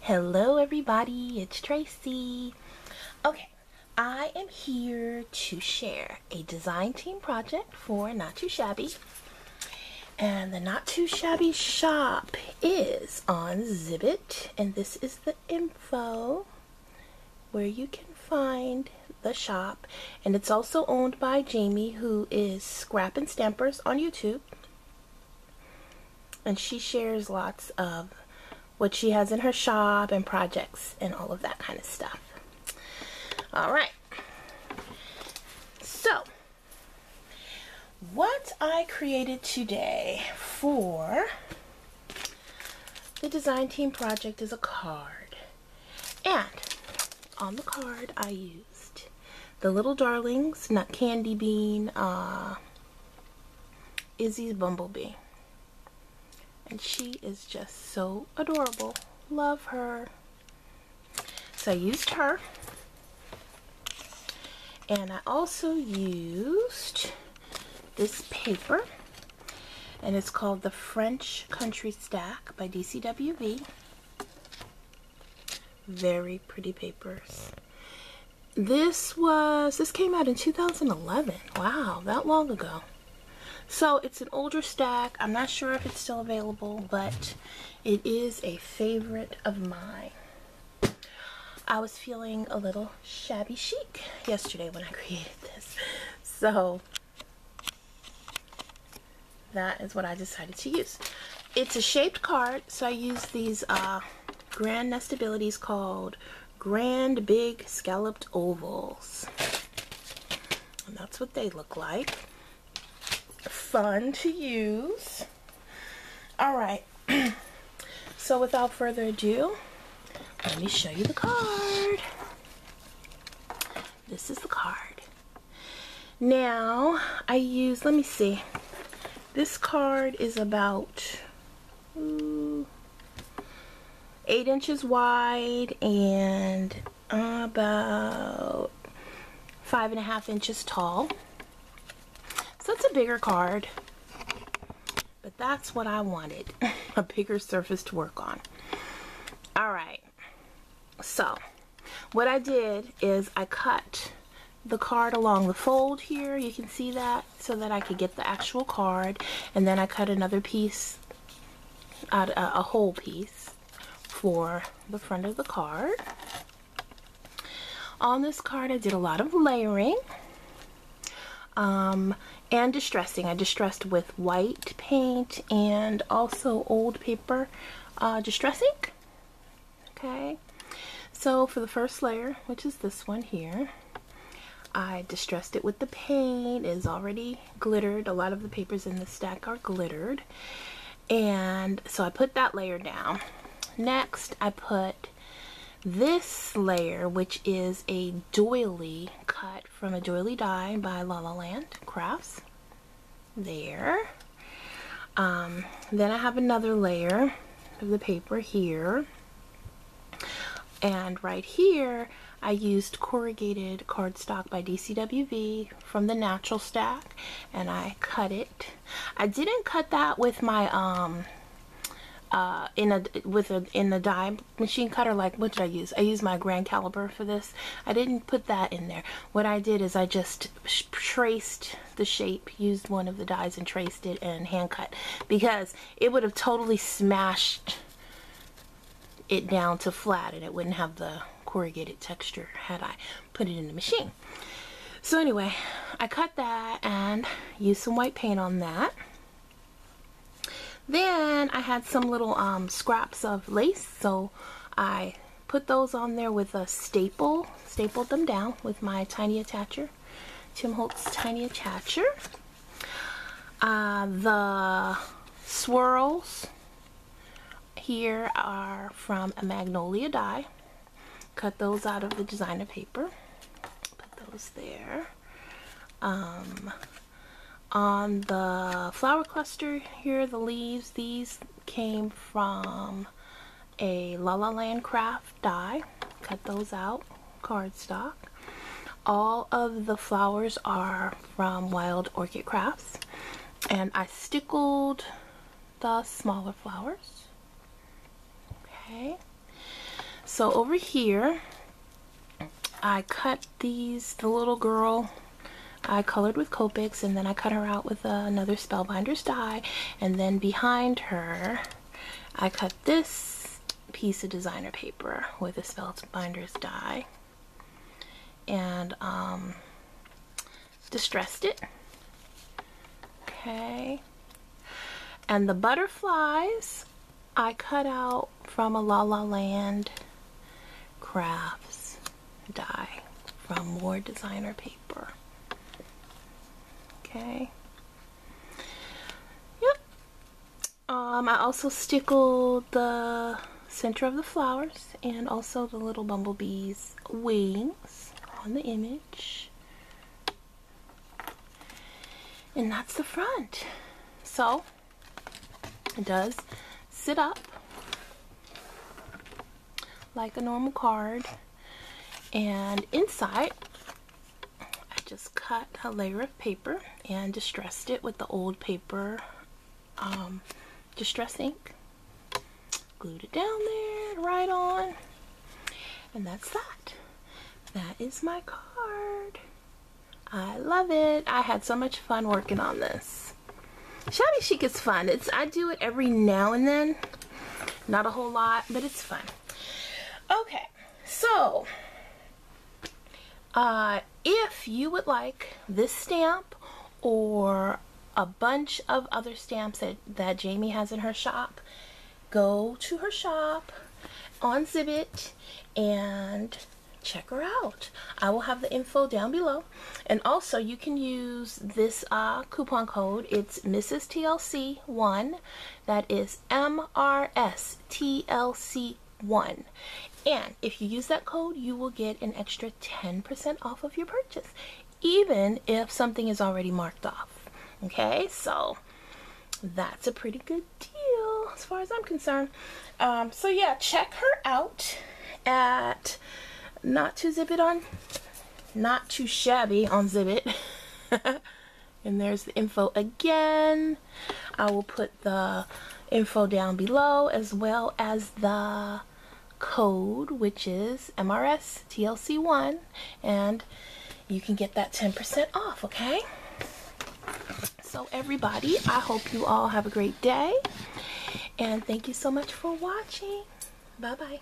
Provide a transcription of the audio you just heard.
Hello everybody, it's Tracy. Okay, I am here to share a design team project for Not Too Shabby. And the Not Too Shabby shop is on Zibbit, and this is the info where you can find the shop. And it's also owned by Jamie, who is Scrap and Stampers on YouTube. And she shares lots of what she has in her shop and projects and all of that kind of stuff. Alright, so what I created today for the design team project is a card, and on the card I used the Little Darlings, Nut Candy Bean, Izzy's Bumblebee. And she is just so adorable. Love her. So I used her. And I also used this paper. And it's called the French Country Stack by DCWV. Very pretty papers. This came out in 2011. Wow, that long ago. So it's an older stack. I'm not sure if it's still available, but it is a favorite of mine. I was feeling a little shabby chic yesterday when I created this. So that is what I decided to use. It's a shaped card, so I use these Grand Nestabilities called Grand Big Scalloped Ovals. And that's what they look like. Fun to use. Alright, so without further ado, let me show you the card. This is the card. Now, I use, let me see, this card is about 8 inches wide and about 5.5 inches tall. So it's a bigger card, but that's what I wanted, a bigger surface to work on. Alright, so what I did is I cut the card along the fold here, you can see that, so that I could get the actual card, and then I cut another piece, out a whole piece, for the front of the card. On this card I did a lot of layering. And distressing. I distressed with white paint and also old paper distressing. Okay, so for the first layer, which is this one here, I distressed it with the paint. It is already glittered. A lot of the papers in the stack are glittered, and so I put that layer down. Next I put this layer, which is a doily cut from a doily die by La La Land Crafts. There. Then I have another layer of the paper here. And right here, I used corrugated cardstock by DCWV from the natural stack, and I cut it. I didn't cut that with my in the die machine cutter. Like, what did I use? I used my grand caliber for this. I didn't put that in there. What I did is I just traced the shape, used one of the dies and traced it and hand cut, because it would have totally smashed it down to flat and it wouldn't have the corrugated texture had I put it in the machine. So anyway, I cut that and used some white paint on that. Then I had some little scraps of lace, so I put those on there with a stapled them down with my tiny attacher, Tim Holtz tiny attacher. The swirls here are from a magnolia die. Cut those out of the designer paper. Put those there. On the flower cluster here, the leaves, these came from a La La Land craft die. Cut those out, cardstock. All of the flowers are from Wild Orchid Crafts, and I stickled the smaller flowers. Okay, So over here, I cut the little girl, I colored with Copics, and then I cut her out with another Spellbinders die, and then behind her, I cut this piece of designer paper with a Spellbinders die, and distressed it. Okay. And the butterflies I cut out from a La La Land Crafts die from more designer paper. Okay. Yep. I also stickled the center of the flowers and also the little bumblebee's wings on the image. And that's the front. So it does sit up like a normal card, and inside I just cut a layer of paper and distressed it with the old paper distress ink, glued it down there right on, and that's that. That is my card. I love it. I had so much fun working on this. Shabby Chic is fun. I do it every now and then. Not a whole lot, but it's fun. Okay, so if you would like this stamp or a bunch of other stamps that Jamie has in her shop, go to her shop on Zibbit and check her out. I will have the info down below, and also you can use this coupon code. It's Mrs. TLC1. That is MRSTLC1, and if you use that code, you will get an extra 10% off of your purchase, even if something is already marked off. Okay, so that's a pretty good deal as far as I'm concerned. So yeah, check her out at Not2Shabby on Zibbit. And there's the info again. I will put the info down below, as well as the code, which is MRSTLC1, and you can get that 10% off, okay? So everybody, I hope you all have a great day, and thank you so much for watching. Bye bye.